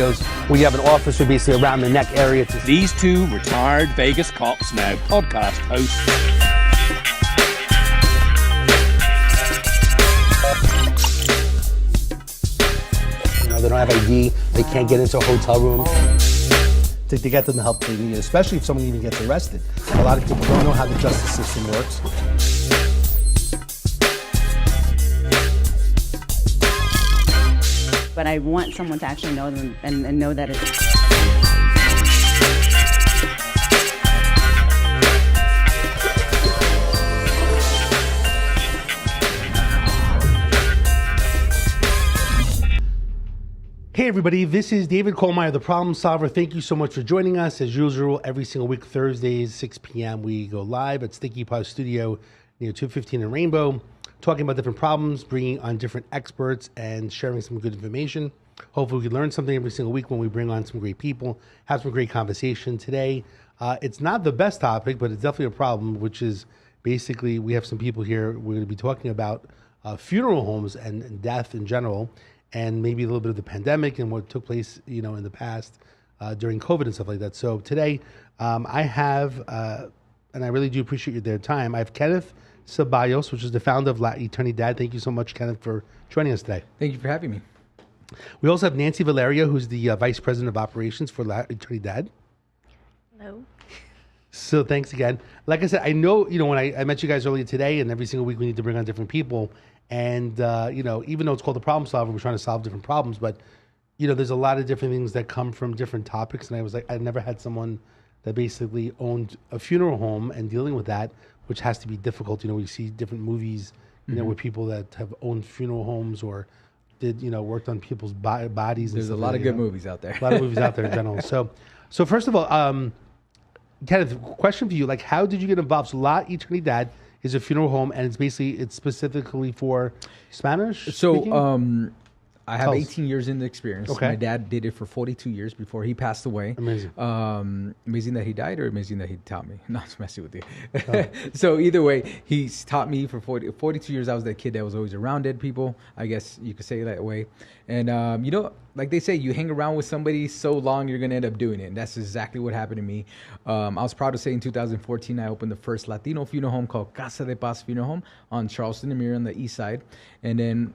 Studios. We have an officer basically around the neck area. These two retired Vegas cops, now podcast hosts. They don't have ID. They can't get into a hotel room. To get them the help they need, especially if someone even gets arrested. A lot of people don't know how the justice system works. But I want someone to actually know them and know that it's... Hey everybody, this is David Kohlmeyer, the Problem Solver. Thank you so much for joining us. As usual, every single week, Thursdays, 6 p.m., we go live at Sticky Paws Studio near 215 in Rainbow, talking about different problems, bringing on different experts, and sharing some good information. Hopefully we can learn something every single week when we bring on some great people, have some great conversation. Today, it's not the best topic, but it's definitely a problem, which is basically we have some people here. We're going to be talking about funeral homes and death in general, and maybe a little bit of the pandemic and what took place, in the past during COVID and stuff like that. So today, I have, and I really do appreciate their time. I have Kenneth Ceballos, which is the founder of La Eternidad. Thank you so much, Kenneth, for joining us today. Thank you for having me. We also have Nancy Valerio, who's the vice president of operations for La Eternidad. Hello. So thanks again. Like I said, I know, when I met you guys earlier today, and every single week we need to bring on different people. And, even though it's called the Problem Solver, we're trying to solve different problems. But, there's a lot of different things that come from different topics. And I was like, I never had someone that basically owned a funeral home and dealing with that, which has to be difficult. We see different movies, with people that have owned funeral homes or did, worked on people's bodies. There's a lot of good movies out there. A lot of movies out there in general. So first of all, Kenneth, question for you, how did you get involved? So La Eternidad is a funeral home, and it's specifically for Spanish. So I have 18 years in the experience. Okay. My dad did it for 42 years before he passed away. Amazing. Amazing that he died, or amazing that he taught me. No, I'm just messing with you. So either way, he's taught me for 42 years. I was that kid that was always around dead people. I guess you could say it that way. And, like they say, you hang around with somebody so long, you're going to end up doing it. And that's exactly what happened to me. I was proud to say in 2014, I opened the first Latino funeral home called Casa de Paz Funeral Home on Charleston and Mir on the east side. And then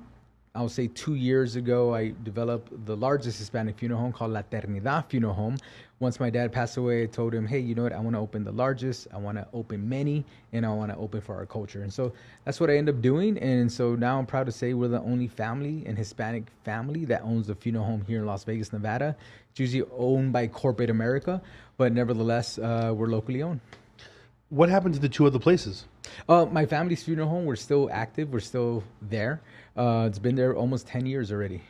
I would say 2 years ago, I developed the largest Hispanic funeral home called La Eternidad Funeral Home. Once my dad passed away, I told him, hey, you know what? I want to open the largest. I want to open many, and I want to open for our culture. And so that's what I ended up doing. And so now I'm proud to say we're the only family and Hispanic family that owns a funeral home here in Las Vegas, Nevada. It's usually owned by corporate America, but nevertheless, we're locally owned. What happened to the two other places? My family's funeral home, we're still active. We're still there. It's been there almost 10 years already.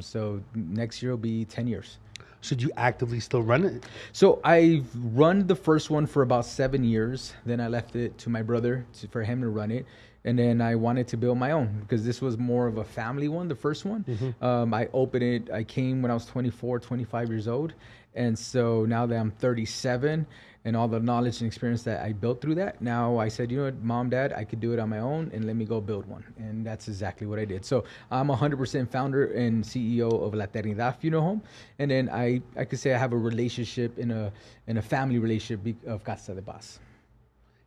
So next year will be 10 years. Should you actively still run it? So I've run the first one for about 7 years. Then I left it to my brother for him to run it. And then I wanted to build my own because this was more of a family one, the first one. Mm-hmm. I opened it. I came when I was 24, 25 years old. And so now that I'm 37 and all the knowledge and experience that I built through that, now I said, Mom, Dad, I could do it on my own and let me go build one. And that's exactly what I did. So I'm 100% founder and CEO of La Eternidad Funeral Home. And then I could say I have a relationship in a family relationship of Casa de Paz.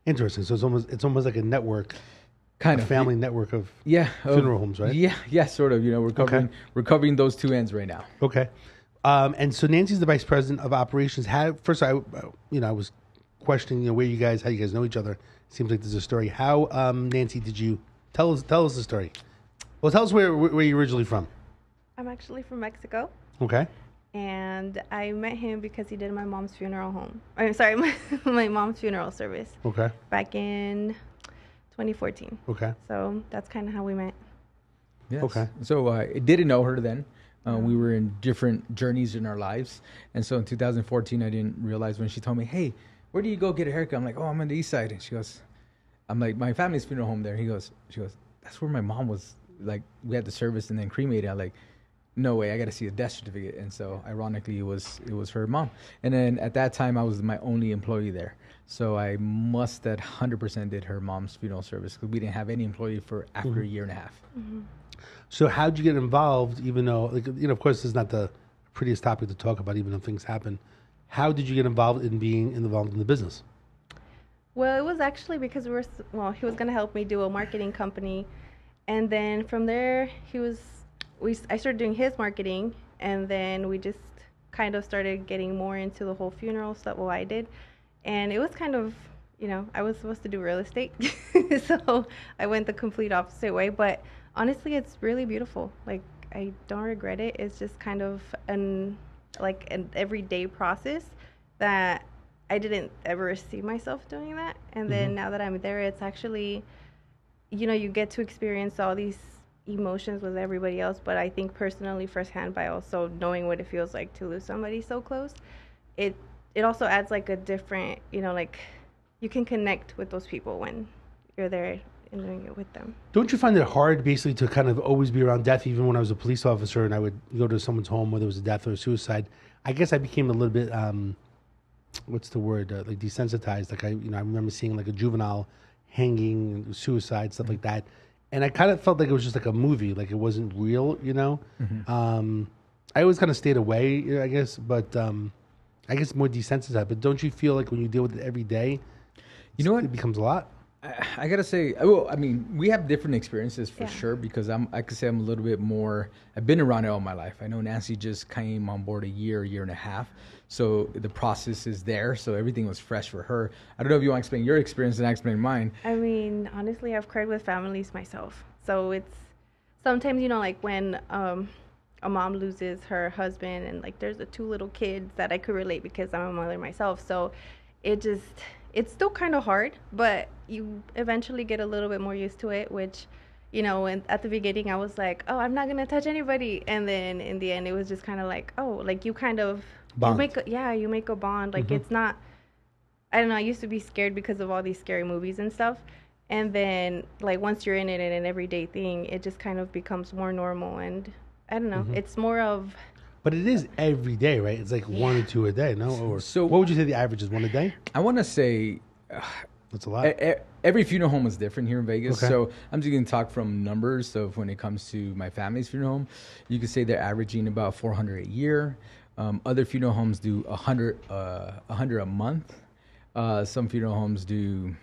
Interesting. So it's almost like a network. Kind a of family network of funeral homes, right? Yeah, sort of. We're covering those two ends right now. Okay. And so Nancy's the vice president of operations. First, I was questioning, how you guys know each other. Seems like there's a story. How, Nancy, did you tell us the story? Well, tell us where you're originally from. I'm actually from Mexico. Okay. And I met him because he did my mom's funeral home. I'm sorry, my mom's funeral service. Okay. Back in 2014. Okay. So that's kind of how we met. Yes. Okay. So I didn't know her then. We were in different journeys in our lives. And so in 2014, I didn't realize when she told me, hey, where do you go get a haircut? I'm like, oh, I'm on the east side. And she goes, I'm like, my family's funeral home there. She goes, that's where my mom was. Like, we had the service and then cremated. I'm like, no way, I got to see a death certificate. And so ironically, it was her mom. And then at that time, I was my only employee there. So I must have 100% did her mom's funeral service because we didn't have any employee for after a year and a half. Mm-hmm. So how'd you get involved, even though, of course, this is not the prettiest topic to talk about, even if things happen. How did you get involved in being involved in the business? Well, it was actually because he was going to help me do a marketing company. And then from there, I started doing his marketing, and then we just kind of started getting more into the whole funeral stuff, I did. And it was kind of, I was supposed to do real estate. So I went the complete opposite way. But honestly, it's really beautiful. Like, I don't regret it. It's just kind of an everyday process that I didn't ever see myself doing that. And then now that I'm there, it's actually, you get to experience all these emotions with everybody else. But I think personally, firsthand, by also knowing what it feels like to lose somebody so close, it also adds like a different, like you can connect with those people when you're there and doing it with them. Don't you find it hard basically to kind of always be around death? Even when I was a police officer and I would go to someone's home, whether it was a death or a suicide, I guess I became a little bit, what's the word, like desensitized. Like I remember seeing like a juvenile hanging, suicide, stuff like that. And I kind of felt like it was just like a movie, like it wasn't real, I always kind of stayed away, I guess, but I guess more desensitized. But don't you feel like when you deal with it every day, it becomes a lot? I gotta say, well, I mean, we have different experiences for sure, because I could say I'm a little bit more, I've been around it all my life. I know Nancy just came on board a year and a half. So the process is there. So everything was fresh for her. I don't know if you want to explain your experience and I explain mine. I mean, honestly, I've cried with families myself. So it's sometimes, like when a mom loses her husband and like there's the two little kids that I could relate because I'm a mother myself. So it's still kind of hard, but you eventually get a little bit more used to it, which, and at the beginning I was like, oh, I'm not going to touch anybody. And then in the end, it was just kind of like, oh, like you kind of, bond. You make a bond. Like it's not, I don't know, I used to be scared because of all these scary movies and stuff. And then like once you're in it and an everyday thing, it just kind of becomes more normal. And I don't know, it's more of. But it is every day, right? It's like 1 or 2 a day, no? Or so what would you say the average is, 1 a day? I want to say that's a lot. Every funeral home is different here in Vegas. Okay. So I'm just going to talk from numbers. So when it comes to my family's funeral home, you could say they're averaging about 400 a year. Other funeral homes do 100 a month. Some funeral homes do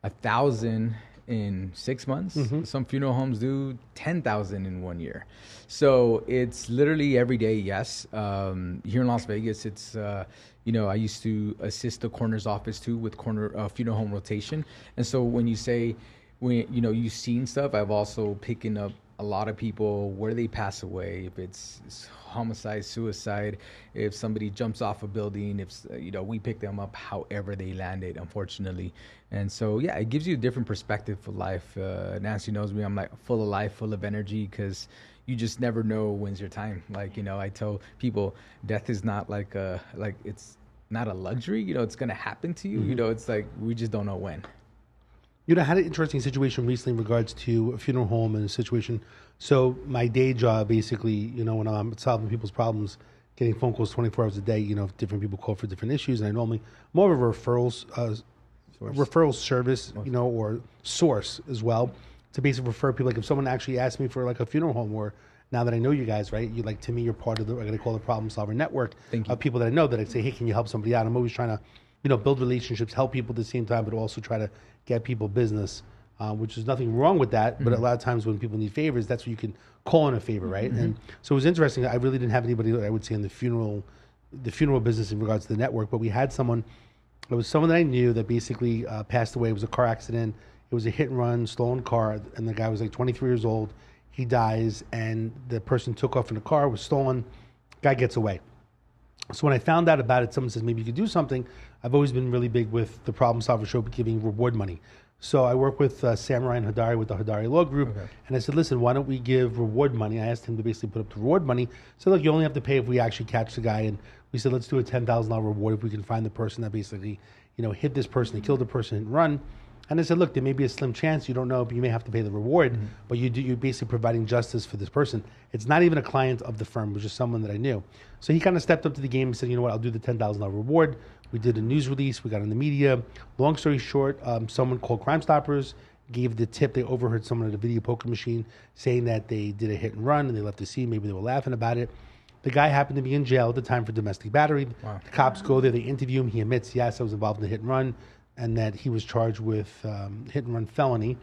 1,000 in 6 months. Some funeral homes do 10,000 in 1 year. So it's literally every day. Yes. Here in Las Vegas, it's, I used to assist the coroner's office too with funeral home rotation. And so when you say, you've seen stuff, I've also picking up a lot of people where they pass away, if it's homicide, suicide, if somebody jumps off a building, if we pick them up however they landed, unfortunately. And so it gives you a different perspective for life. Nancy knows me, I'm like full of life, full of energy, because you just never know when's your time. Like, I tell people death is not it's not a luxury, it's gonna happen to you. It's like we just don't know when. I had an interesting situation recently in regards to a funeral home and a situation. So my day job, basically, when I'm solving people's problems, getting phone calls 24 hours a day, different people call for different issues. And I normally, more of a referral service, or source as well, to basically refer people. Like if someone actually asks me for like a funeral home, or now that I know you guys, right? To me, you're part of I'm going to call the Problem Solver Network of people that I know that I'd say, hey, can you help somebody out? I'm always trying to, build relationships, help people at the same time, but also try to get people business, which is nothing wrong with that. But a lot of times when people need favors, that's when you can call in a favor, right? And so it was interesting. I really didn't have anybody, I would say, in the funeral business in regards to the network, but we had someone, it was someone that I knew that basically passed away. It was a car accident. It was a hit and run, stolen car, and the guy was like 23 years old. He dies, and the person took off in the car, was stolen. Guy gets away. So when I found out about it, someone says, maybe you could do something. I've always been really big with the Problem Solver Show giving reward money. So I work with Samurai and Hadari with the Hadari Law Group. Okay. And I said, listen, why don't we give reward money? I asked him to basically put up the reward money. So look, you only have to pay if we actually catch the guy. And we said, let's do a $10,000 reward if we can find the person that basically, hit this person, killed the person and run. And I said, look, there may be a slim chance, you don't know, but you may have to pay the reward, but you're basically providing justice for this person. It's not even a client of the firm, it was just someone that I knew. So he kind of stepped up to the game and said, you know what, I'll do the $10,000 reward. We did a news release, we got in the media. Long story short, someone called Crime Stoppers, gave the tip. They overheard someone at a video poker machine saying that they did a hit and run and they left the scene. Maybe they were laughing about it. The guy happened to be in jail at the time for domestic battery. Wow. The cops go there, they interview him. He admits, yes, I was involved in the hit and run, and that he was charged with hit and run felony.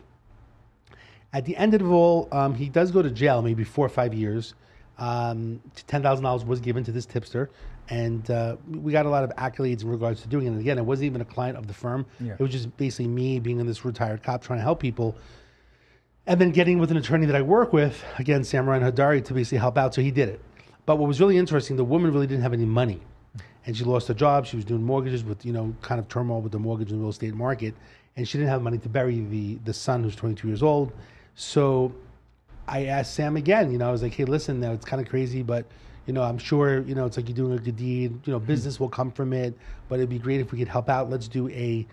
At the end of it all, he does go to jail, maybe 4 or 5 years. $10,000 was given to this tipster, and we got a lot of accolades in regards to doing it. And again, it wasn't even a client of the firm. Yeah. It was just basically me being in this retired cop trying to help people, and then getting with an attorney that I work with, again, Samurai and Hadari, to basically help out. So he did it. But what was really interesting, the woman really didn't have any money, and she lost her job. She was doing mortgages with, kind of turmoil with the mortgage and real estate market, and she didn't have money to bury the son who's 22 years old. So I asked Sam again, I was like, hey, listen, now it's kind of crazy, but, I'm sure, it's like you're doing a good deed, business will come from it, but it'd be great if we could help out. Let's do a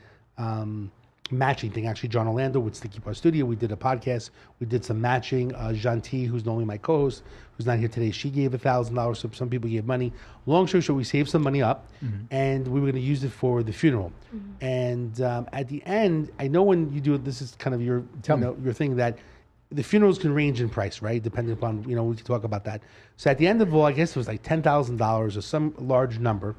matching thing. Actually, John Orlando with Sticky Paw Studio, we did a podcast. We did some matching. Janti, who's normally my co-host, who's not here today, she gave $1,000. So some people gave money. Long story short, we saved some money up, and we were going to use it for the funeral. And at the end, I know when you do it, this is kind of your your thing, that the funerals can range in price, right? Depending upon, we can talk about that. So at the end of all, I guess it was like $10,000 or some large number.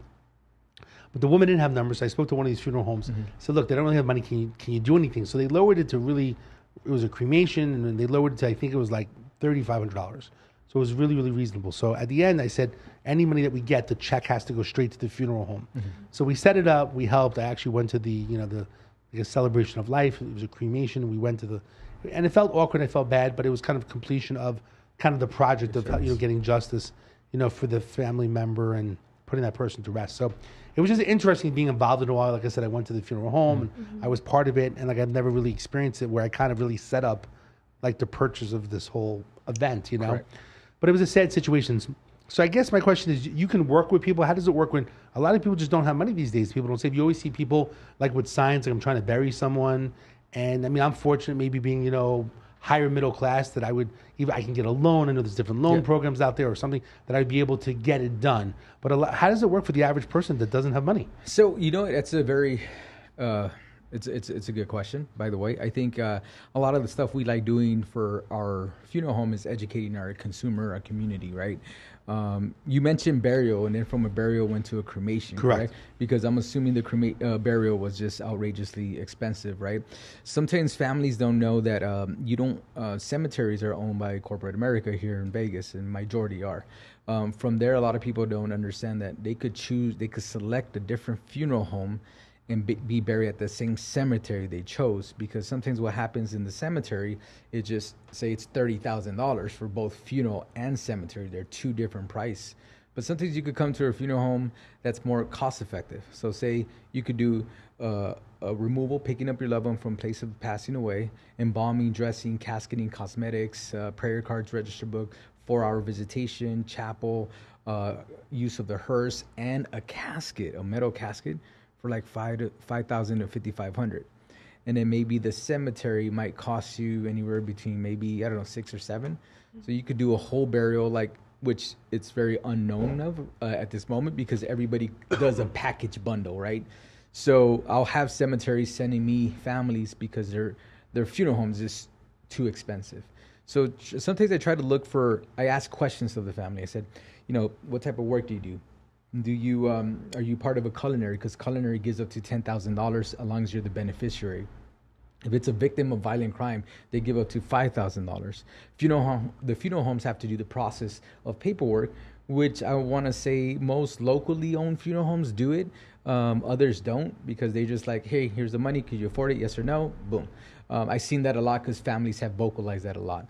But the woman didn't have numbers. So I spoke to one of these funeral homes. Said, look, they don't really have money. Can you do anything? So they lowered it to really, it was a cremation, and then they lowered it to, I think it was like $3,500. So it was really, really reasonable. So at the end, I said, any money that we get, the check has to go straight to the funeral home. So we set it up. We helped. I actually went to the, the celebration of life. It was a cremation. We went to and it felt awkward. I felt bad, but it was kind of completion of kind of the project of, getting justice, for the family member and putting that person to rest. So it was just interesting being involved in it all. Like I said, I went to the funeral home and I was part of it, and like I've never really experienced it where I kind of really set up like the purchase of this whole event, Correct. But it was a sad situation. So I guess my question is, you can work with people. How does it work when a lot of people just don't have money these days? People don't save. You always see people like with signs like, I'm trying to bury someone. And I mean, I'm fortunate maybe being, higher middle class that I can get a loan. I know there's different loan programs out there or something that I'd be able to get it done. But how does it work for the average person that doesn't have money? So, it's a very, it's a good question, by the way. I think a lot of the stuff we like doing for our funeral home is educating our consumer, our community, right? You mentioned burial, and then from a burial went to a cremation, correct? Because I'm assuming the burial was just outrageously expensive, right? Sometimes families don't know that cemeteries are owned by corporate America here in Vegas, and majority are. From there, a lot of people don't understand that they could select a different funeral home and be buried at the same cemetery they chose, because sometimes what happens in the cemetery is just say it's $30,000 for both funeral and cemetery. They're two different price. But sometimes you could come to a funeral home that's more cost effective. So say you could do a removal, picking up your loved one from place of passing away, embalming, dressing, casketing, cosmetics, prayer cards, register book, 4-hour visitation, chapel, use of the hearse, and a casket, a metal casket, for like $5,000 to $5,500. And then maybe the cemetery might cost you anywhere between maybe, 6 or 7. So you could do a whole burial, which it's very unknown of at this moment, because everybody does a package bundle, right? So I'll have cemeteries sending me families because their funeral homes is too expensive. So sometimes I ask questions of the family. I said, what type of work do you do? Are you part of a culinary? Because culinary gives up to $10,000 as long as you're the beneficiary. If it's a victim of violent crime, they give up to $5,000. The funeral homes have to do the process of paperwork, which I want to say most locally owned funeral homes do it. Others don't, because they just like, hey, here's the money. Could you afford it? Yes or no? Boom. I've seen that a lot because families have vocalized that a lot.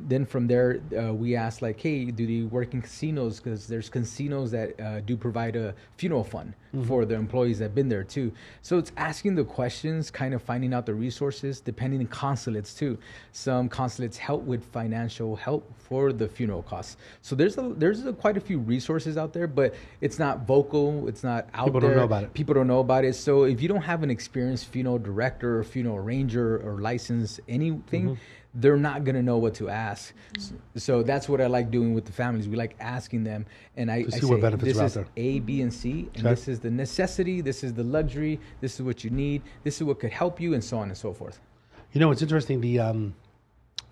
Then from there, we asked like, hey, do they work in casinos? Because there's casinos that do provide a funeral fund for the employees that have been there too. So it's asking the questions, kind of finding out the resources, depending on consulates too. Some consulates help with financial help for the funeral costs. So there's quite a few resources out there, but it's not vocal. It's not out there. People don't know about it. People don't know about it. So if you don't have an experienced funeral director or funeral arranger or license anything, they're not going to know what to ask. So that's what I like doing with the families. We like asking them, and I say, what benefits this are out is there. A, B, and C, and this is the necessity, this is the luxury, this is what you need, this is what could help you, and so on and so forth. It's interesting.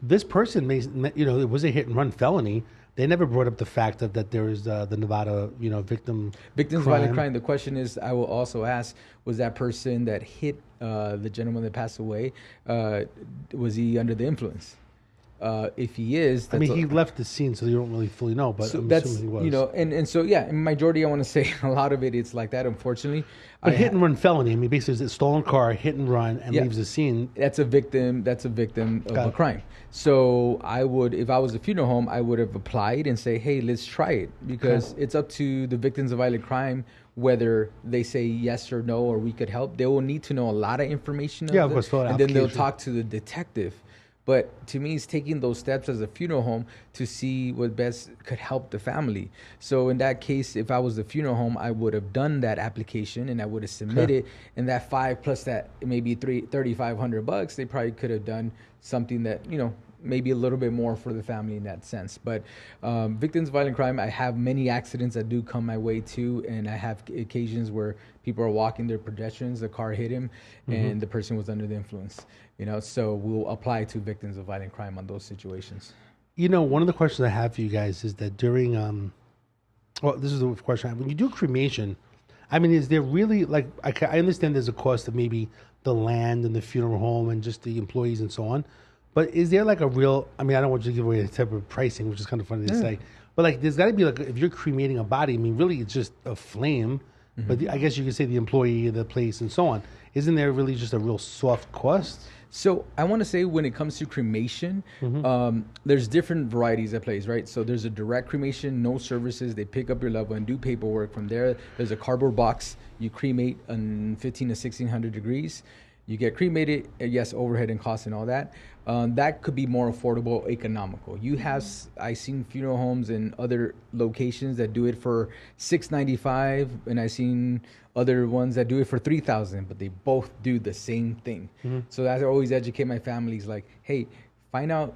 This person it was a hit and run felony, they never brought up the fact that there is the Nevada, victims violent crime. The question is, I will also ask, was that person that hit the gentleman that passed away, was he under the influence? If he is, he left the scene, so you don't really fully know, but so I'm that's, assuming he was. and so, yeah, in majority, I want to say a lot of it's like that, unfortunately. But hit and run felony, basically it's a stolen car, hit and run, and leaves the scene. That's a victim of a crime. So I would, if I was a funeral home, I would have applied and say, hey, let's try it, because it's up to the victims of violent crime whether they say yes or no, or we could help. They will need to know a lot of information. Of course, and then they'll talk to the detective. But to me, it's taking those steps as a funeral home to see what best could help the family. So in that case, if I was the funeral home, I would have done that application and I would have submitted. And that $5 plus that maybe $3,500, they probably could have done something that, maybe a little bit more for the family in that sense. But victims of violent crime, I have many accidents that do come my way too, and I have occasions where people are walking their pedestrians, the car hit him, and the person was under the influence. So we'll apply to victims of violent crime on those situations. One of the questions I have for you guys is that during, this is the question I have. When you do cremation, is there really, I understand there's a cost of maybe the land and the funeral home and just the employees and so on. But is there a real, I don't want you to give away the type of pricing, which is kind of funny to say, but there's got to be if you're cremating a body, really it's just a flame, but I guess you could say the employee, the place and so on. Isn't there really just a real soft cost? So I want to say when it comes to cremation, there's different varieties at place, right? So there's a direct cremation, no services. They pick up your loved one, do paperwork. From there, there's a cardboard box. You cremate on 15 to 1600 degrees. You get cremated, yes, overhead and costs and all that. That could be more affordable, economical. I've seen funeral homes in other locations that do it for $695, and I've seen other ones that do it for $3,000, but they both do the same thing. So that's I always educate my families, hey, find out,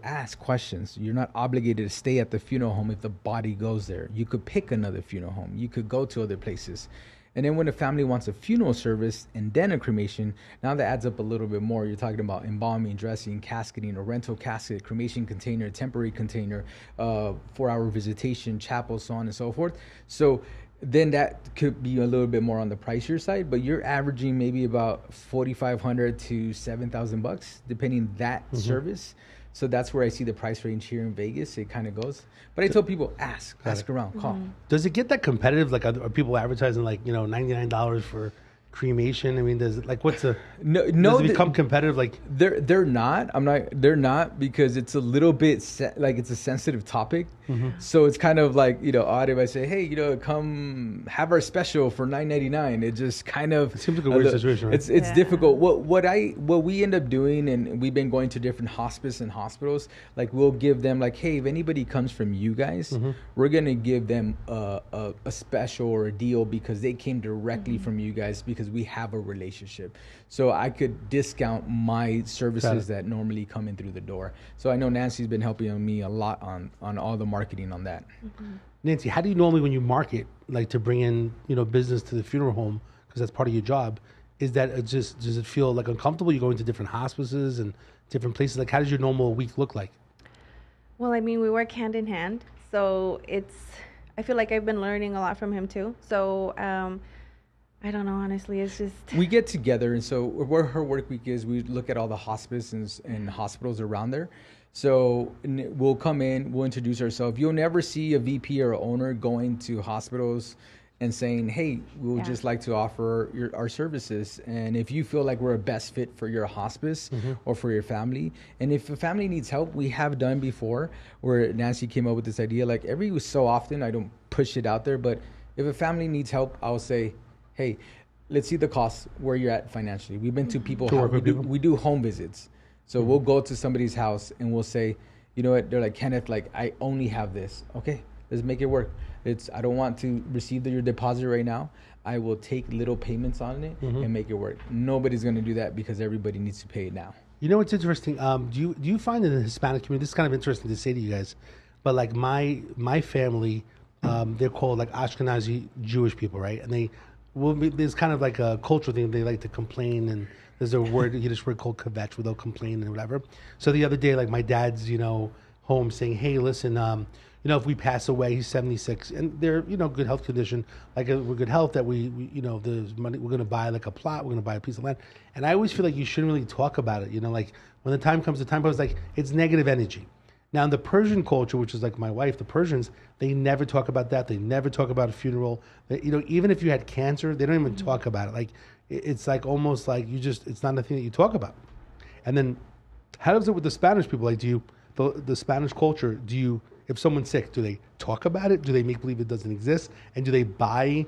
ask questions. You're not obligated to stay at the funeral home if the body goes there. You could pick another funeral home. You could go to other places. And then when the family wants a funeral service and then a cremation, now that adds up a little bit more. You're talking about embalming, dressing, casketing, a rental casket, cremation container, temporary container, 4-hour visitation, chapel, so on and so forth. So then that could be a little bit more on the pricier side, but you're averaging maybe about $4,500 to $7,000, depending that service. So that's where I see the price range here in Vegas. It kind of goes. But I tell people, ask around, call. Does it get that competitive? Are people advertising $99 for cremation? Does it what's the no? Does it become competitive? They're not. They're not, because it's a little bit it's a sensitive topic. So it's kind of odd if I say, hey, come have our special for $9.99. It just kind of, it seems like a weird situation. Right? It's difficult. What we end up doing, and we've been going to different hospice and hospitals. We'll give them hey, if anybody comes from you guys, we're gonna give them a special or a deal because they came directly from you guys, because we have a relationship. So I could discount my services that normally come in through the door. So I know Nancy's been helping me a lot on all the marketing on that. Nancy, how do you normally, when you market, to bring in business to the funeral home, because that's part of your job, is that does it feel uncomfortable? You go into different hospices and different places. How does your normal week look like? Well, we work hand in hand, so I feel like I've been learning a lot from him too. So I don't know, honestly. It's just... We get together, and so where her work week is, we look at all the hospice and hospitals around there. So we'll come in, we'll introduce ourselves. You'll never see a VP or owner going to hospitals and saying, hey, we would just like to offer our services. And if you feel like we're a best fit for your hospice or for your family, and if a family needs help, we have done before, where Nancy came up with this idea, every so often, I don't push it out there, but if a family needs help, I'll say, hey, let's see the costs, where you're at financially. We've been to people, we do home visits. So we'll go to somebody's house and we'll say, you know what, they're like, Kenneth, I only have this. Okay, let's make it work. I don't want to receive your deposit right now. I will take little payments on it and make it work. Nobody's going to do that because everybody needs to pay it now. What's interesting? Do you find in the Hispanic community, this is kind of interesting to say to you guys, but my family, they're called Ashkenazi Jewish people, right? And there's kind of a cultural thing. They like to complain, and there's a Yiddish word called kvetch, where they'll complain and whatever. So the other day, my dad's, home saying, hey, listen, if we pass away, he's 76, and they're, good health condition, like we're good health, that we there's money, we're going to buy like a plot, we're going to buy a piece of land. And I always feel like you shouldn't really talk about it, like when the time comes, like it's negative energy. Now in the Persian culture, which is like my wife, the Persians, they never talk about that. They never talk about a funeral. Even if you had cancer, they don't even talk about it. Like it's like almost like it's not a thing that you talk about. And then how does it with the Spanish people? Like, the Spanish culture, if someone's sick, do they talk about it? Do they make believe it doesn't exist? And do they buy,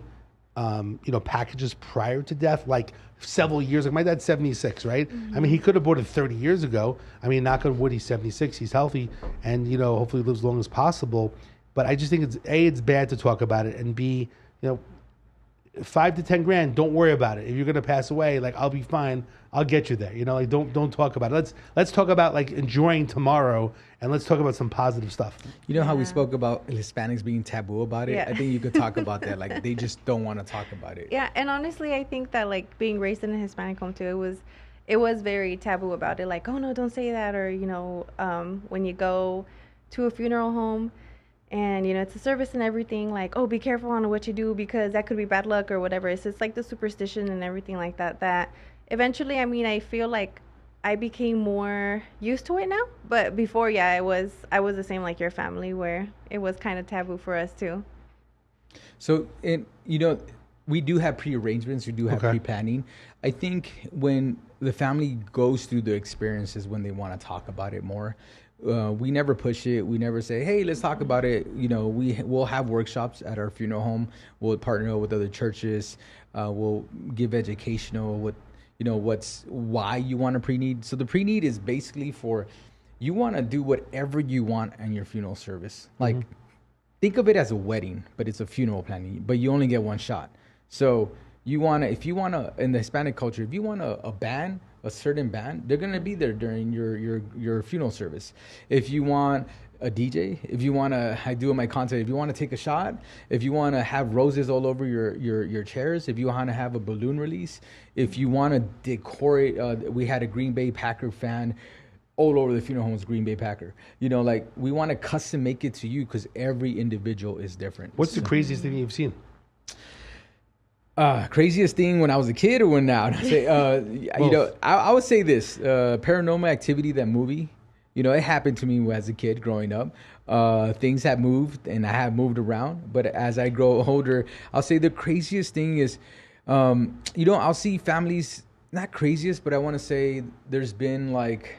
packages prior to death, like several years? Like my dad's 76, right? I mean, he could have bought it 30 years ago. I mean, knock on wood, he's 76, he's healthy, and hopefully lives as long as possible. But I just think it's bad to talk about it, and B, $5 to $10,000, don't worry about it. If you're gonna pass away, like I'll be fine. I'll get you there. Like don't talk about it. Let's talk about like enjoying tomorrow, and let's talk about some positive stuff. You know how we spoke about Hispanics being taboo about it? Yeah. I think you could talk about that. Like they just don't want to talk about it. Yeah, and honestly, I think that like being raised in a Hispanic home too, it was very taboo about it. Like, oh no, don't say that, or when you go to a funeral home. And, it's a service and everything, like, oh, be careful on what you do because that could be bad luck or whatever. It's just like the superstition and everything like that, that eventually, I feel like I became more used to it now. But before, yeah, I was the same like your family, where it was kind of taboo for us too. So, we do have pre-arrangements. We do have pre-planning. I think when the family goes through the experiences, when they want to talk about it more, we never push it. We never say, hey, let's talk about it. We'll have workshops at our funeral home. We'll partner with other churches. We'll give educational why you want a pre-need. So the pre-need is basically for, you want to do whatever you want in your funeral service. Like, think of it as a wedding, but it's a funeral planning, but you only get one shot. So if you want to, in the Hispanic culture, if you want a certain band, they're going to be there during your funeral service. If you want a DJ, if you want to, I do in my content, if you want to take a shot, if you want to have roses all over your chairs, if you want to have a balloon release, if you want to decorate, we had a Green Bay Packer fan all over the funeral home's Green Bay Packer. We want to custom make it to you because every individual is different. What's the craziest thing you've seen? Craziest thing when I was a kid or when now? I would say this, Paranormal Activity, that movie, it happened to me as a kid growing up. Things have moved and I have moved around, but as I grow older, I'll say the craziest thing is, I'll see families, not craziest, but I want to say there's been like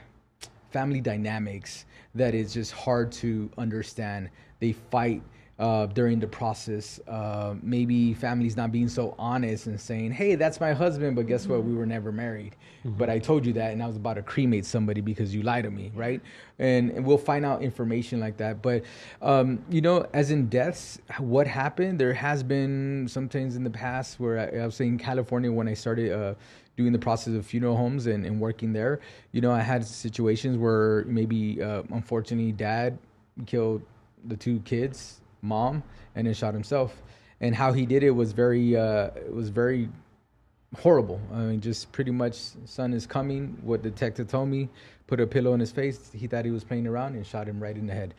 family dynamics that is just hard to understand. They fight during the process. Maybe families not being so honest and saying, hey, that's my husband, but guess what? We were never married. But I told you that, and I was about to cremate somebody because you lied to me, right? And we'll find out information like that. But, as in deaths, what happened? There has been some things in the past where I was saying California when I started doing the process of funeral homes and working there. I had situations where maybe, unfortunately, dad killed the two kids, mom, and then shot himself. And how he did it was very horrible. I mean, just pretty much, son is coming. What the detective told me, put a pillow in his face. He thought he was playing around and shot him right in the head.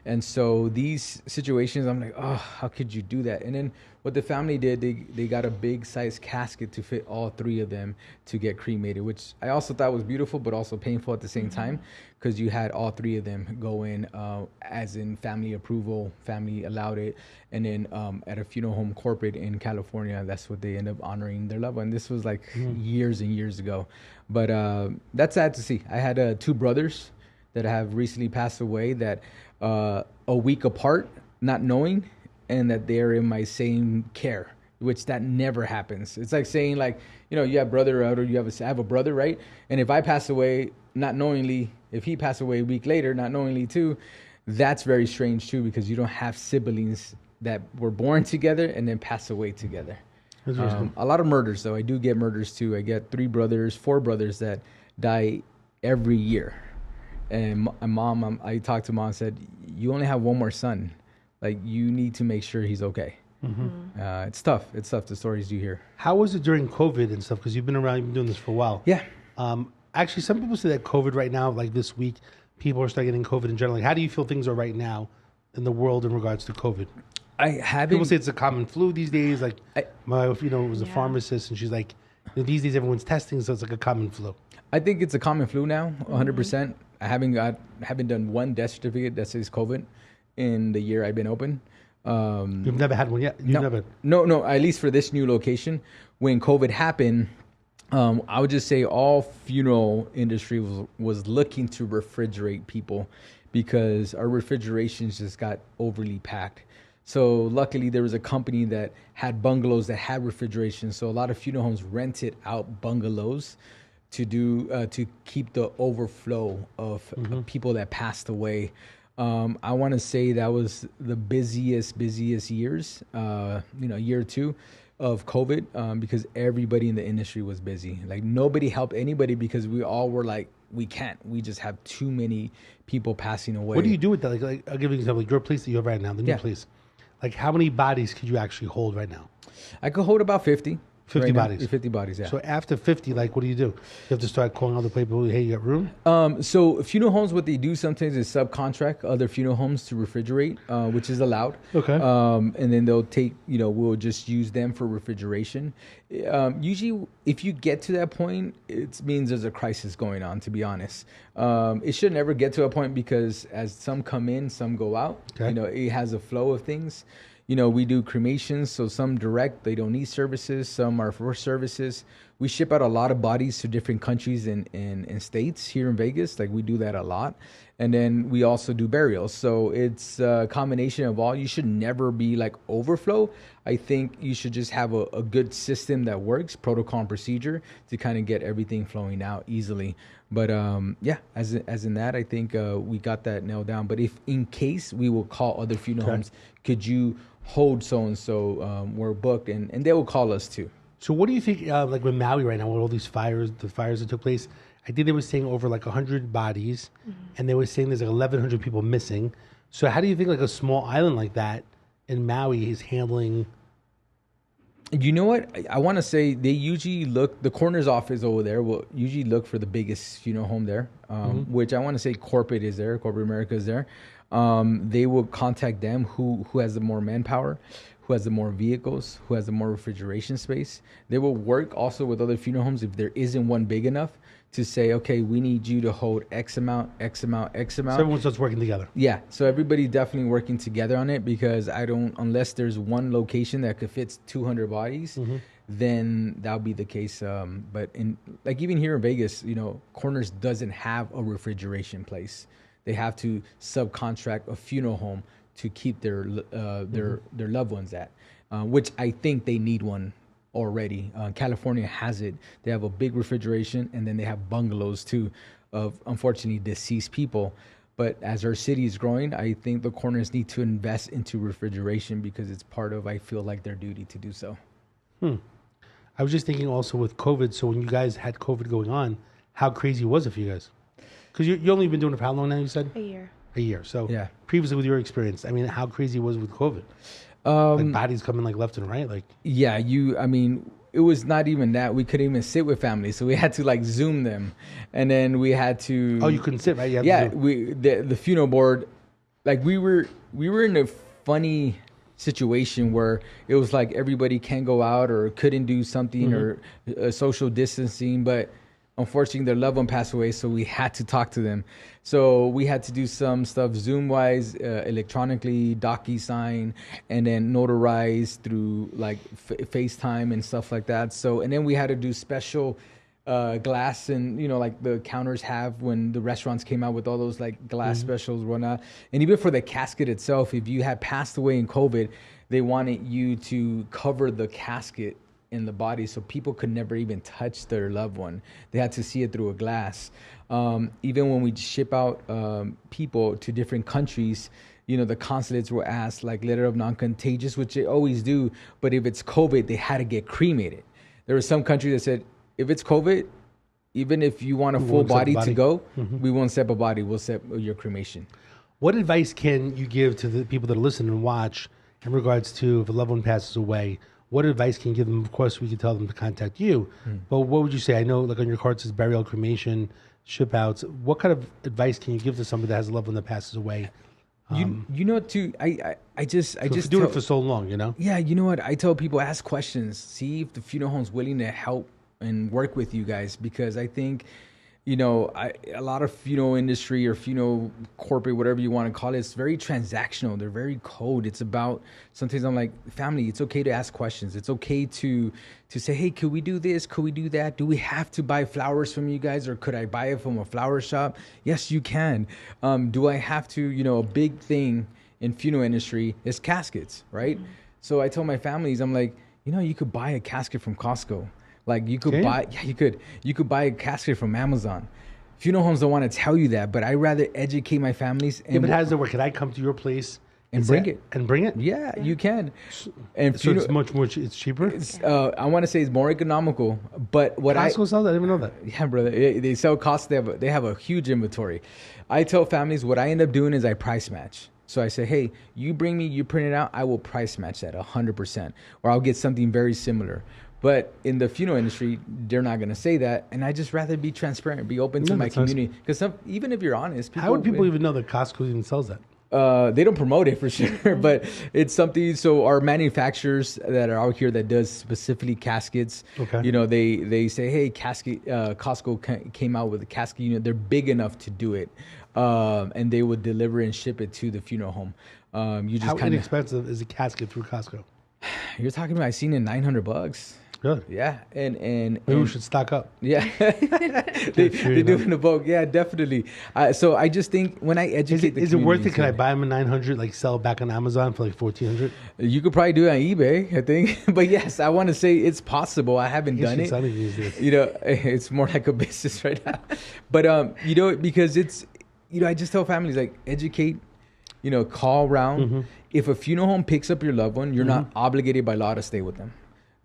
And so these situations, I'm like, oh, how could you do that? And then what the family did, they got a big size casket to fit all three of them to get cremated, which I also thought was beautiful, but also painful at the same time, because you had all three of them go in as in family approval, family allowed it. And then at a funeral home corporate in California, that's what they end up honoring their loved one. This was like years and years ago. But that's sad to see. I had two brothers that have recently passed away that a week apart, not knowing, and that they're in my same care, which that never happens. It's like saying, like, you have brother or I have a brother, right? And if I pass away not knowingly, if he passed away a week later not knowingly too, that's very strange too, because you don't have siblings that were born together and then pass away together. A lot of murders, though. I do get murders too. I get 4 brothers that die every year. And my mom, I talked to mom and said, you only have one more son. Like, you need to make sure he's okay. It's tough. It's tough, the stories you hear. How was it during COVID and stuff? Because you've been around, you've been doing this for a while. Yeah. Actually, some people say that COVID right now, like this week, people are starting getting COVID in general. Like, how do you feel things are right now in the world in regards to COVID? I haven't. People say it's a common flu these days. Like my wife, was a Yeah. pharmacist, and she's like, these days everyone's testing, so it's like a common flu. I think it's a common flu now, 100%. I haven't done one death certificate that says COVID in the year I've been open. You've never had one yet. You've never. No. At least for this new location, when COVID happened, I would just say all funeral industry was looking to refrigerate people because our refrigerations just got overly packed. So luckily there was a company that had bungalows that had refrigeration. So a lot of funeral homes rented out bungalows to keep the overflow of people that passed away. I want to say that was the busiest years, year or two of COVID, because everybody in the industry was busy. Like nobody helped anybody because we all were like, we just have too many people passing away. What do you do with that? Like I'll give you an example. Like your place that you have right now, the new Yeah. place. Like how many bodies could you actually hold right now? I could hold about 50. 50 right now. bodies. 50 bodies, yeah. So after 50, like what do? You have to start calling other people, hey, you got room? So funeral homes, what they do sometimes is subcontract other funeral homes to refrigerate, which is allowed. Okay. And then they'll take, we'll just use them for refrigeration. Usually, if you get to that point, it means there's a crisis going on, to be honest. It should never get to a point because as some come in, some go out. Okay. It has a flow of things. We do cremations, so some direct, they don't need services. Some are for services. We ship out a lot of bodies to different countries and states here in Vegas. Like we do that a lot. And then we also do burials. So it's a combination of all. You should never be like overflow. I think you should just have a good system that works, protocol and procedure to kind of get everything flowing out easily. But as in that, I think we got that nailed down. But if in case we will call other funeral homes, could you hold so-and-so, we're booked, and they will call us too. So what do you think, like with Maui right now, with all these fires, the fires that took place, I think they were saying over like 100 bodies, and they were saying there's like 1,100 people missing. So how do you think like a small island like that in Maui is handling? You know what? I want to say they usually look, the coroner's office over there will usually look for the biggest funeral home there, which I want to say corporate America is there. They will contact them who has the more manpower, who has the more vehicles, who has the more refrigeration space. They will work also with other funeral homes if there isn't one big enough to say, okay, we need you to hold X amount. So everyone starts working together. Yeah, so everybody definitely working together on it because unless there's one location that could fit 200 bodies, then that'll be the case. But even here in Vegas, Corners doesn't have a refrigeration place. They have to subcontract a funeral home to keep their loved ones at, which I think they need one already. California has it. They have a big refrigeration, and then they have bungalows too of unfortunately deceased people. But as our city is growing, I think the corners need to invest into refrigeration because it's part of, I feel like, their duty to do so. I was just thinking also with COVID. So when you guys had COVID going on, how crazy was it for you guys? Because you only been doing it for how long now, you said? A year. A year. So Yeah. previously with your experience, I mean, how crazy was it with COVID? Like bodies coming like left and right? Like Yeah, it was not even that. We couldn't even sit with families, so we had to like Zoom them, and then we had to. Oh, you couldn't sit, right? You had Yeah, to do- the funeral board, like we were in a funny situation where it was like everybody can go out or couldn't do something or social distancing, but unfortunately their loved one passed away, so we had to talk to them. So we had to do some stuff Zoom wise, electronically, DocuSign, and then notarize through like FaceTime and stuff like that. So, and then we had to do special glass and, like the counters have when the restaurants came out with all those like glass specials, whatnot. And even for the casket itself, if you had passed away in COVID, they wanted you to cover the casket in the body so people could never even touch their loved one. They had to see it through a glass. Even when we ship out people to different countries, the consulates were asked like letter of non-contagious, which they always do. But if it's COVID, they had to get cremated. There were some countries that said, if it's COVID, even if you want a full body to go, we won't accept a body. We'll accept your cremation. What advice can you give to the people that listen and watch in regards to if a loved one passes away? What advice can you give them? Of course, we can tell them to contact you. But what would you say? I know, like on your card, it says burial, cremation, ship outs. What kind of advice can you give to somebody that has a loved one that passes away? You know what, too? I just do it for so long, you know. Yeah, you know what? I tell people, ask questions. See if the funeral home's willing to help and work with you guys, because I think, you know, a lot of funeral industry or funeral corporate, whatever you want to call it, it's very transactional. They're very cold. It's about, sometimes I'm like, family, it's okay to ask questions. It's okay to say, hey, could we do this? Could we do that? Do we have to buy flowers from you guys, or could I buy it from a flower shop? Yes, you can. Do I have to, you know, a big thing in funeral industry is caskets, right? Mm-hmm. So I tell my families, I'm like, you know, you could buy a casket from Costco. Like you could you could buy a casket from Amazon. Funeral homes don't want to tell you that, but I rather educate my families. And but how does it work? Can I come to your place and bring it? And bring it? Yeah, you can. And so it's much more. It's cheaper. I want to say it's more economical. But what Costco sells? I didn't even know that. Yeah, brother. They sell costs. They have a huge inventory. I tell families what I end up doing is I price match. So I say, hey, you bring me, you print it out, I will price match that 100%, or I'll get something very similar. But in the funeral industry, they're not going to say that. And I just rather be transparent, be open to my community. Because even if you're honest, how would people even know that Costco even sells that? They don't promote it for sure, but it's something. So our manufacturers that are out here that does specifically caskets, you know, they say, hey, casket, Costco came out with a casket unit. They're big enough to do it. And they would deliver and ship it to the funeral home. You just how inexpensive is a casket through Costco? You're talking about, I seen it $900. Good. Yeah, and maybe we should stock up. Yeah, they do in the bulk. Yeah, definitely. So I just think when I educate, is it worth it? Can I buy them at 900? Like sell it back on Amazon for like 1,400? You could probably do it on eBay, I think. But yes, I want to say it's possible. I haven't done it. You know, it's more like a business right now. But you know, because it's, you know, I just tell families, like, educate. You know, call around. Mm-hmm. If a funeral home picks up your loved one, you're not obligated by law to stay with them.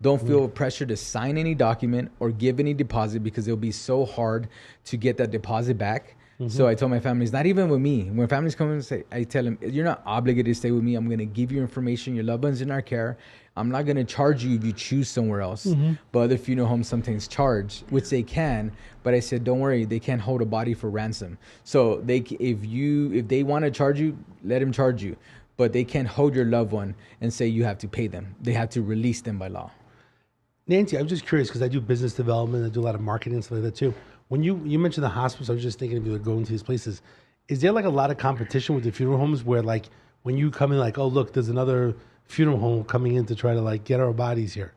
Don't feel pressure to sign any document or give any deposit, because it'll be so hard to get that deposit back. Mm-hmm. So I tell my families, not even with me. When families come in and say, I tell them, you're not obligated to stay with me. I'm going to give you information. Your loved one's in our care. I'm not going to charge you if you choose somewhere else. Mm-hmm. But other funeral homes sometimes charge, which they can. But I said, don't worry, they can't hold a body for ransom. So if they want to charge you, let them charge you. But they can't hold your loved one and say you have to pay them. They have to release them by law. Nancy, I'm just curious, because I do business development. I do a lot of marketing and stuff like that too. When you mentioned the hospice, I was just thinking of you going to these places. Is there like a lot of competition with the funeral homes where, like, when you come in, like, oh, look, there's another funeral home coming in to try to, like, get our bodies here?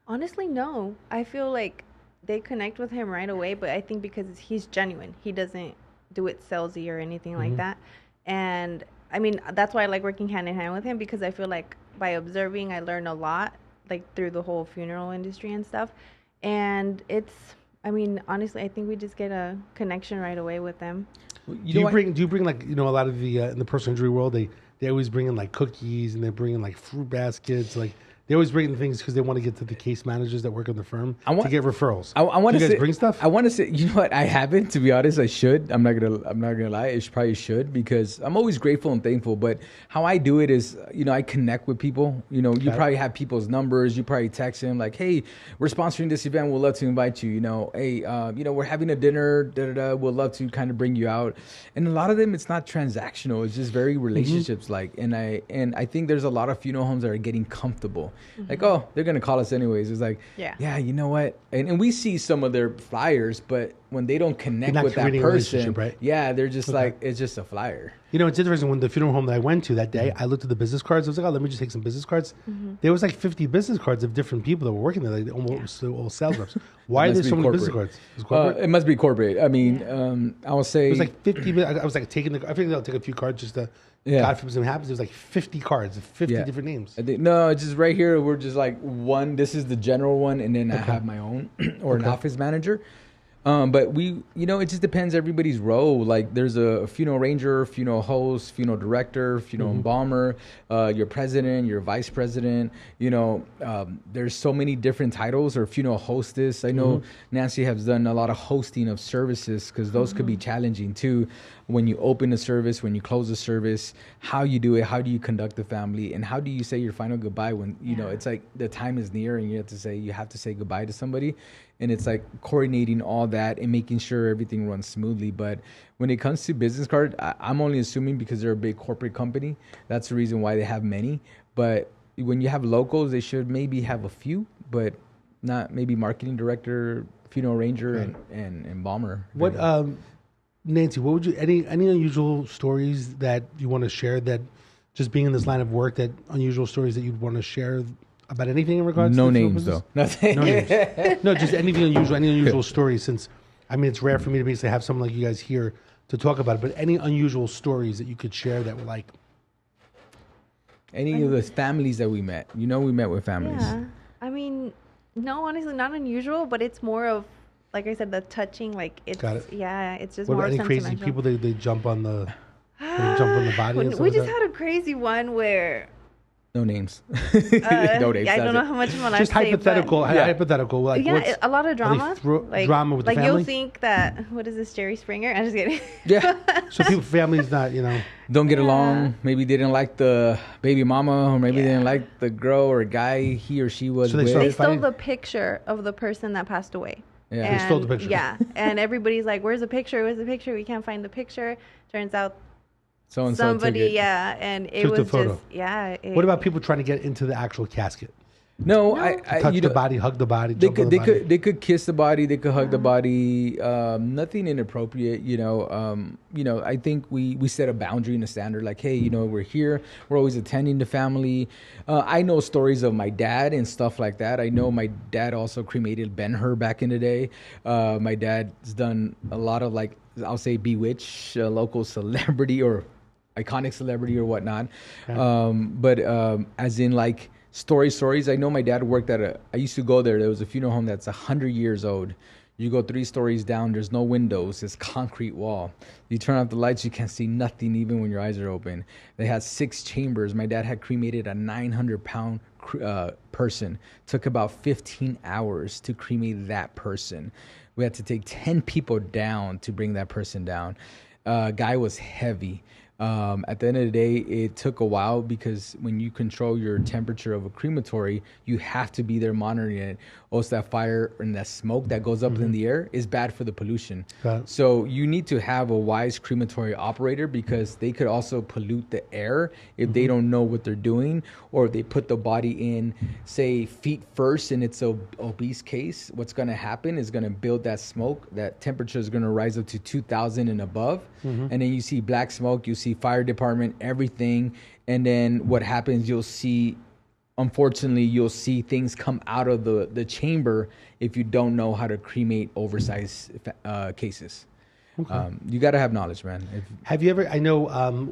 Honestly, no. I feel like they connect with him right away, but I think because he's genuine. He doesn't do it salesy or anything like that. And I mean, that's why I like working hand in hand with him, because I feel like by observing, I learn a lot, like through the whole funeral industry and stuff. And it's, I mean, honestly, I think we just get a connection right away with them. Do you bring like, you know, a lot of the in the personal injury world, they always bring in like cookies, and they bring in like fruit baskets, like they always bring in things because they want to get to the case managers that work on the firm to get referrals. I want to you guys bring stuff. I want to say, you know what? I haven't, to be honest. I should. I'm not gonna lie. I probably should, because I'm always grateful and thankful. But how I do it is, you know, I connect with people. You know, you probably have people's numbers. You probably text them like, "Hey, we're sponsoring this event. We'd love to invite you." You know, "Hey, you know, we're having a dinner. We'd love to kind of bring you out." And a lot of them, it's not transactional. It's just very relationships like. And I think there's a lot of funeral homes that are getting comfortable. Like, oh, they're going to call us anyways. It's like, yeah, you know what? And we see some of their flyers, but when they don't connect with that person, right? Yeah, they're just like, it's just a flyer. You know, it's interesting. When the funeral home that I went to that day, I looked at the business cards. I was like, oh, let me just take some business cards. There was like 50 business cards of different people that were working there, like almost all sales reps. Why are there so many business cards? It must be corporate. I mean, I will say... It was like 50. I was like taking I think they'll take a few cards just to... God forbid something happens. There's like 50 cards, 50 different names. No, it's just right here. We're just like one. This is the general one, and then I have my own or an office manager. But we, you know, it just depends everybody's role. Like there's a funeral ranger, funeral host, funeral director, funeral embalmer, your president, your vice president. You know, there's so many different titles, or funeral hostess. I know Nancy has done a lot of hosting of services, because those could be challenging too. when you open a service, when you close a service, how you do it, how do you conduct the family, and how do you say your final goodbye when, you know, it's like the time is near and you have to say goodbye to somebody. And it's like coordinating all that and making sure everything runs smoothly. But when it comes to business cards, I'm only assuming because they're a big corporate company. That's the reason why they have many. But when you have locals, they should maybe have a few, but not maybe marketing director, funeral arranger, and embalmer. What, Nancy? What would you any unusual stories that you want to share? That just being in this line of work, that unusual stories that you'd want to share about anything in regards no to the names though. Nothing. No names. No, just anything unusual. Any unusual stories? Since I mean, it's rare for me to basically have someone like you guys here to talk about it. But any unusual stories that you could share that were like any of the families that we met. You know, we met with families. Yeah. I mean, no, honestly, not unusual, but it's more of, like I said, the touching. Like it's, Got it. yeah, it's just what more about any crazy sentimental. people? They jump on the body. And stuff We like just that? had a crazy one where. No names. No names. That's I don't know it. how much more Just hypothetical. Hypothetical. Like Yeah, a lot of drama. Like drama with the family. You'll think that what is this, Jerry Springer? I'm just kidding. Yeah. So families not, you know. Don't get along. Maybe they didn't like the baby mama, or maybe they didn't like the girl or guy he or she was So they with. started They stole fighting? the picture of the person that passed away. Yeah. They stole the picture. Yeah, and everybody's like, "Where's the picture? Where's the picture? We can't find the picture." Turns out So-and-so somebody, took it. and it Took the was photo. just, yeah. What about people trying to get into the actual casket? No, No. I Touch you the know, body, hug the body, They jump on could, the they body. could, they could kiss the body. They could hug the body. Nothing inappropriate, you know. I think we set a boundary and a standard. Like, hey, you know, we're here. We're always attending the family. I know stories of my dad and stuff like that. I know my dad also cremated Ben-Hur back in the day. My dad's done a lot of, like, I'll say, bewitch a local celebrity or iconic celebrity or whatnot. But as in, like, stories. I know my dad worked at I used to go there. There was a funeral home that's 100 years old. You go 3 stories down, there's no windows, it's concrete wall. You turn off the lights, you can't see nothing even when your eyes are open. They had 6 chambers. My dad had cremated a 900-pound person. Took about 15 hours to cremate that person. We had to take 10 people down to bring that person down. Guy was heavy. At the end of the day, it took a while because when you control your temperature of a crematory, you have to be there monitoring it. Also, that fire and that smoke that goes up in the air is bad for the pollution. Got it. So you need to have a wise crematory operator because they could also pollute the air if they don't know what they're doing, or if they put the body in, say, feet first and it's a obese case. What's going to happen is going to build that smoke. That temperature is going to rise up to 2,000 and above. And then you see black smoke, you see fire department, everything. And then what happens, unfortunately, you'll see things come out of the chamber if you don't know how to cremate oversized cases. You got to have knowledge, man. Have you ever? I know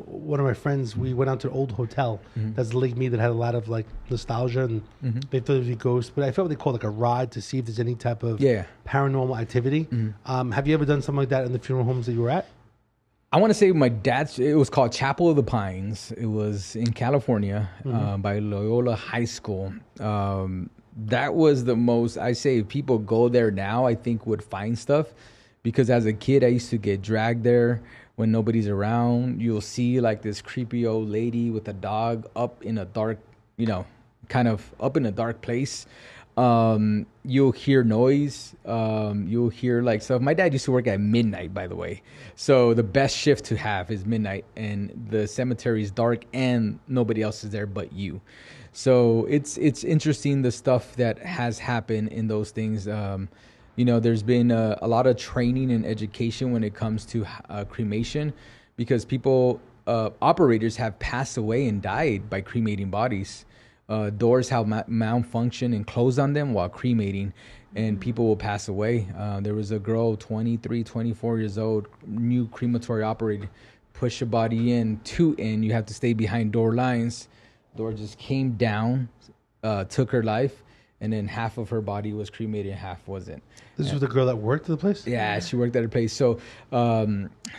one of my friends. We went out to an old hotel that's Lake Mead that had a lot of like nostalgia, and they thought it was a ghost. But I felt they called like a rod to see if there's any type of paranormal activity. Have you ever done something like that in the funeral homes that you were at? I want to say my dad's, it was called Chapel of the Pines. It was in California by Loyola High School. That was the most, I say, if people go there now, I think would find stuff. Because as a kid, I used to get dragged there when nobody's around. You'll see like this creepy old lady with a dog up in a dark, kind of up in a dark place. You'll hear noise. You'll hear like stuff. My dad used to work at midnight, by the way. So the best shift to have is midnight, and the cemetery is dark and nobody else is there but you. So it's interesting, the stuff that has happened in those things. There's been a lot of training and education when it comes to cremation, because operators have passed away and died by cremating bodies. Doors have malfunction and closed on them while cremating, and people will pass away. There was a girl, 23, 24 years old, new crematory operator, push a body in, you have to stay behind door lines. Door just came down, took her life, and then half of her body was cremated and half wasn't. This was the girl that worked at the place? Yeah, she worked at a place. So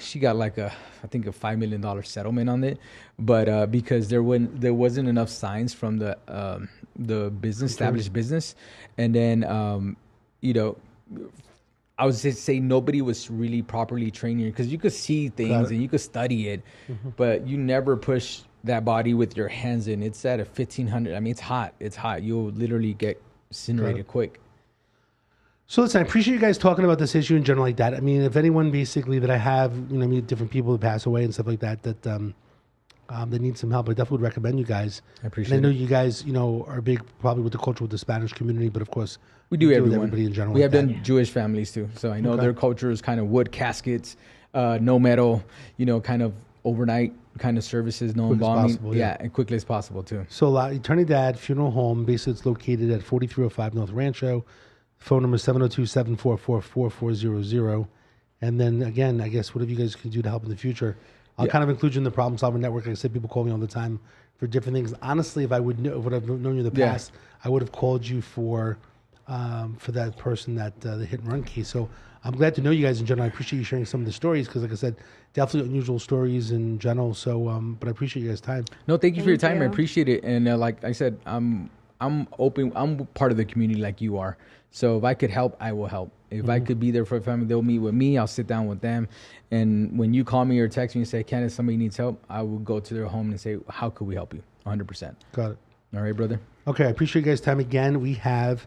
she got like I think a $5 million settlement on it. But because there wasn't enough signs from the business, established business. And then, I would just say nobody was really properly trained here, because you could see things and you could study it, but you never push that body with your hands in. It's at a 1500. I mean, it's hot. It's hot. You'll literally get incinerated quick. So listen, I appreciate you guys talking about this issue in general like that. I mean, if anyone basically that I have, I meet different people that pass away and stuff like that, that need some help, I definitely would recommend you guys. I appreciate and I know it. you guys, are big probably with the culture with the Spanish community, but of course We do deal with everyone. everybody in general. We like have that. done Jewish families too, so I know Okay. their culture is kind of wood caskets, no metal, kind of overnight kind of services, no Quick as embalming, possible, yeah. and quickly as possible too. So Eternity Dad Funeral Home, basically it's located at 4305 North Rancho. Phone number 702-744-4400. And then again, I guess whatever you guys can do to help in the future. I'll kind of include you in the Problem Solver Network. Like I said, people call me all the time for different things. Honestly, if I would know, would have known you in the past, I would have called you for that person that the hit and run case. So I'm glad to know you guys in general. I appreciate you sharing some of the stories because, like I said, definitely unusual stories in general. So, but I appreciate you guys' time. No, thank you for your Thank time. I you. appreciate it. And like I said, I'm open. I'm part of the community like you are. So if I could help, I will help. If I could be there for a family, they'll meet with me. I'll sit down with them. And when you call me or text me and say, Kenneth, somebody needs help, I will go to their home and say, how could we help you? 100%. Got it. All right, brother. Okay, I appreciate you guys' time again. We have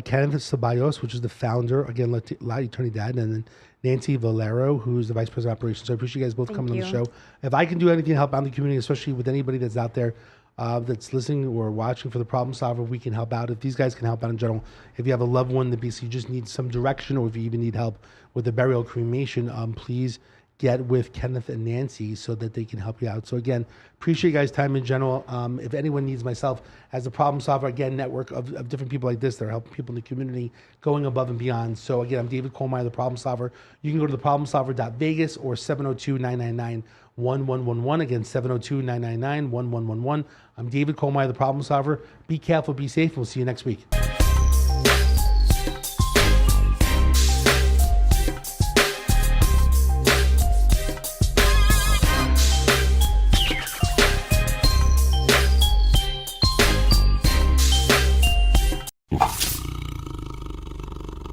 Kenneth Ceballos, which is the founder, again, Light Eternity Dad, and then Nancy Valerio, who's the Vice President of Operations. So I appreciate you guys both Thank coming on the you. show. If I can do anything to help out the community, especially with anybody that's out there that's listening or watching for the Problem Solver, we can help out. If these guys can help out in general, if you have a loved one that basically just needs some direction, or if you even need help with the burial cremation, please get with Kenneth and Nancy so that they can help you out. So again, appreciate you guys' time in general. If anyone needs myself as a Problem Solver, again, network of different people like this that are helping people in the community, going above and beyond. So again, I'm David Kohlmeyer, the Problem Solver. You can go to theproblemsolver.vegas or 702-999-1111. Again, 702-999-1111. I'm David Kohlmeyer, the Problem Solver. Be careful, be safe. We'll see you next week.